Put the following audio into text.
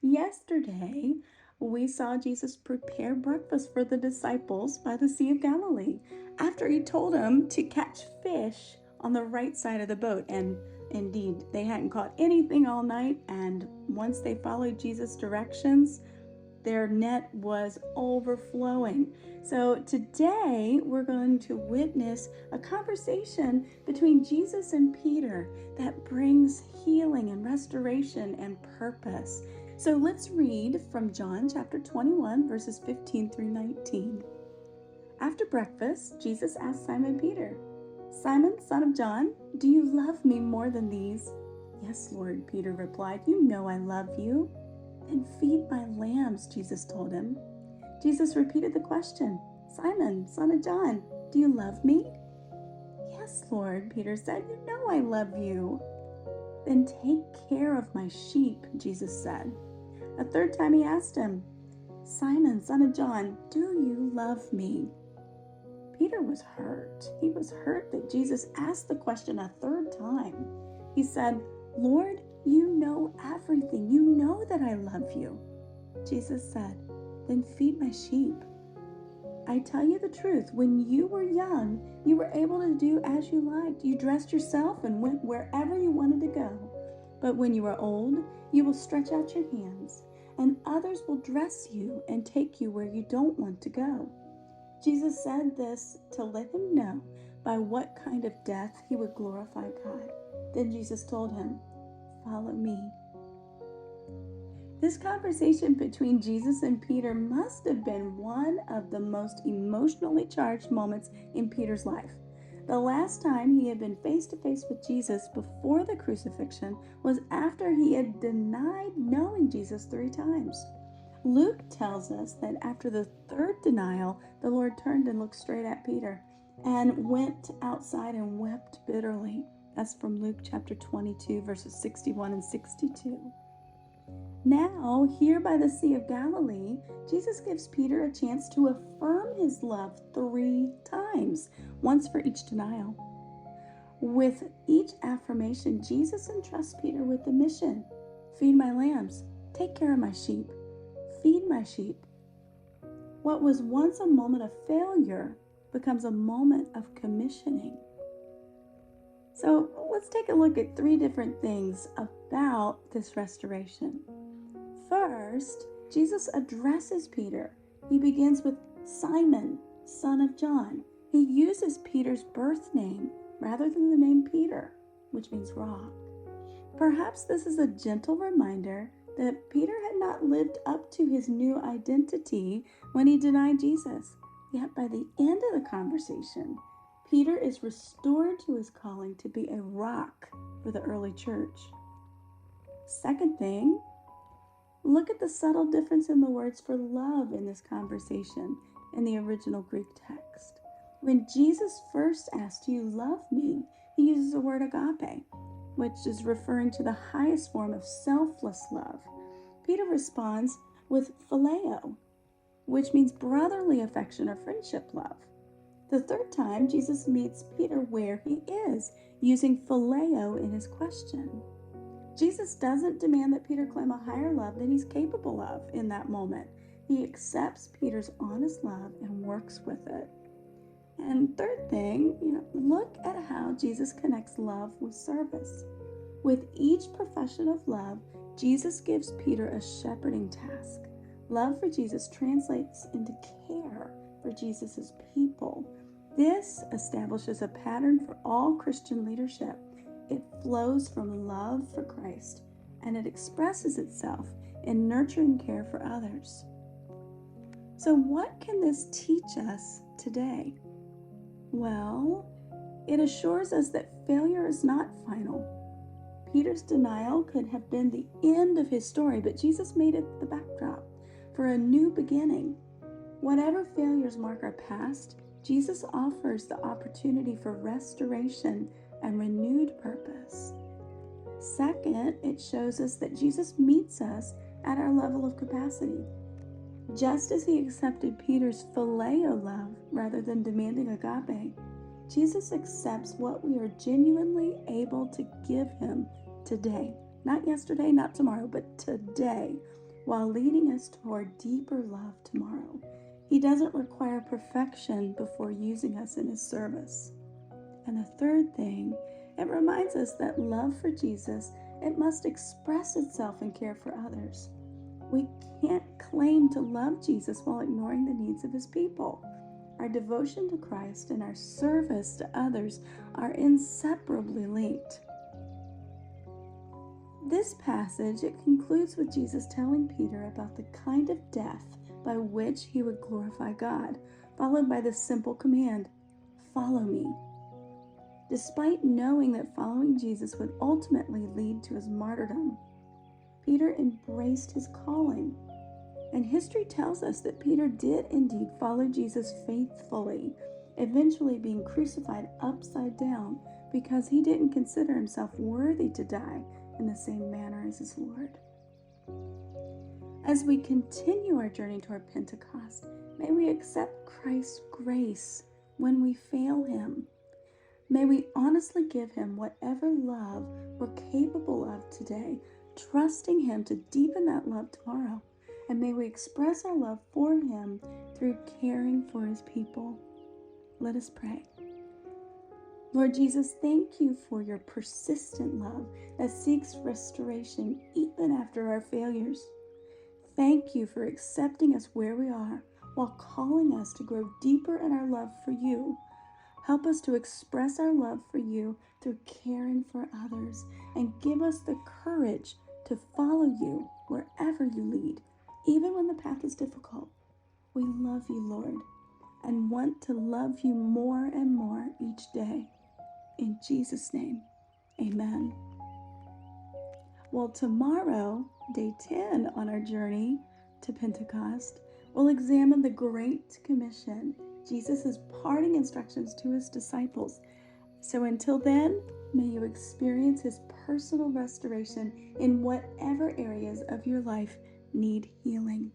Yesterday, we saw Jesus prepare breakfast for the disciples by the Sea of Galilee after he told them to catch fish on the right side of the boat. And indeed, they hadn't caught anything all night. And once they followed Jesus' directions, their net was overflowing. So today we're going to witness a conversation between Jesus and Peter that brings healing and restoration and purpose. So let's read from John chapter 21, verses 15 through 19. After breakfast, Jesus asked Simon Peter, "Simon, son of John, do you love me more than these?" "Yes, Lord," Peter replied. "You know I love you." "Then feed my lambs," Jesus told him. Jesus repeated the question, "Simon, son of John, do you love me?" "Yes, Lord," Peter said. "You know I love you." "Then take care of my sheep," Jesus said. A third time he asked him, "Simon, son of John, do you love me?" Peter was hurt. He was hurt that Jesus asked the question a third time. He said, "Lord, you know everything. You know that I love you." Jesus said, "Then feed my sheep. I tell you the truth, when you were young, you were able to do as you liked. You dressed yourself and went wherever you wanted to go. But when you are old, you will stretch out your hands, and others will dress you and take you where you don't want to go." Jesus said this to let him know by what kind of death he would glorify God. Then Jesus told him, "Follow me." This conversation between Jesus and Peter must have been one of the most emotionally charged moments in Peter's life. The last time he had been face to face with Jesus before the crucifixion was after he had denied knowing Jesus 3 times. Luke tells us that after the third denial, the Lord turned and looked straight at Peter and went outside and wept bitterly. That's from Luke chapter 22, verses 61 and 62. Now, here by the Sea of Galilee, Jesus gives Peter a chance to affirm his love 3 times, once for each denial. With each affirmation, Jesus entrusts Peter with the mission: feed my lambs, take care of my sheep, feed my sheep. What was once a moment of failure becomes a moment of commissioning. So let's take a look at 3 different things about this restoration. First, Jesus addresses Peter. He begins with Simon, son of John. He uses Peter's birth name rather than the name Peter, which means rock. Perhaps this is a gentle reminder that Peter had not lived up to his new identity when he denied Jesus. Yet by the end of the conversation, Peter is restored to his calling to be a rock for the early church. Second thing, look at the subtle difference in the words for love in this conversation in the original Greek text. When Jesus first asks, "Do you love me?" he uses the word agape, which is referring to the highest form of selfless love. Peter responds with phileo, which means brotherly affection or friendship love. The third time, Jesus meets Peter where he is, using phileo in his question. Jesus doesn't demand that Peter claim a higher love than he's capable of in that moment. He accepts Peter's honest love and works with it. And third thing, look at how Jesus connects love with service. With each profession of love, Jesus gives Peter a shepherding task. Love for Jesus translates into care for Jesus' people. This establishes a pattern for all Christian leadership. It flows from love for Christ, and it expresses itself in nurturing care for others. So what can this teach us today? Well, it assures us that failure is not final. Peter's denial could have been the end of his story, but Jesus made it the backdrop for a new beginning. Whatever failures mark our past, Jesus offers the opportunity for restoration and renewed purpose. Second, it shows us that Jesus meets us at our level of capacity. Just as he accepted Peter's phileo love rather than demanding agape, Jesus accepts what we are genuinely able to give him today. Not yesterday, not tomorrow, but today. while leading us toward deeper love tomorrow. He doesn't require perfection before using us in his service. And the third thing, it reminds us that love for Jesus, it must express itself in care for others. We can't claim to love Jesus while ignoring the needs of his people. Our devotion to Christ and our service to others are inseparably linked. This passage, it concludes with Jesus telling Peter about the kind of death by which he would glorify God, followed by the simple command, "Follow me." Despite knowing that following Jesus would ultimately lead to his martyrdom, Peter embraced his calling. And history tells us that Peter did indeed follow Jesus faithfully, eventually being crucified upside down because he didn't consider himself worthy to die in the same manner as his Lord. As we continue our journey toward Pentecost, may we accept Christ's grace when we fail him. May we honestly give him whatever love we're capable of today, trusting him to deepen that love tomorrow. And may we express our love for him through caring for his people. Let us pray. Lord Jesus, thank you for your persistent love that seeks restoration even after our failures. Thank you for accepting us where we are while calling us to grow deeper in our love for you. Help us to express our love for you through caring for others, and give us the courage to follow you wherever you lead, even when the path is difficult. We love you, Lord, and want to love you more and more each day. In Jesus' name, amen. Well, tomorrow, day 10 on our journey to Pentecost, we'll examine the Great Commission, Jesus' parting instructions to his disciples. So until then, may you experience his personal restoration in whatever areas of your life need healing.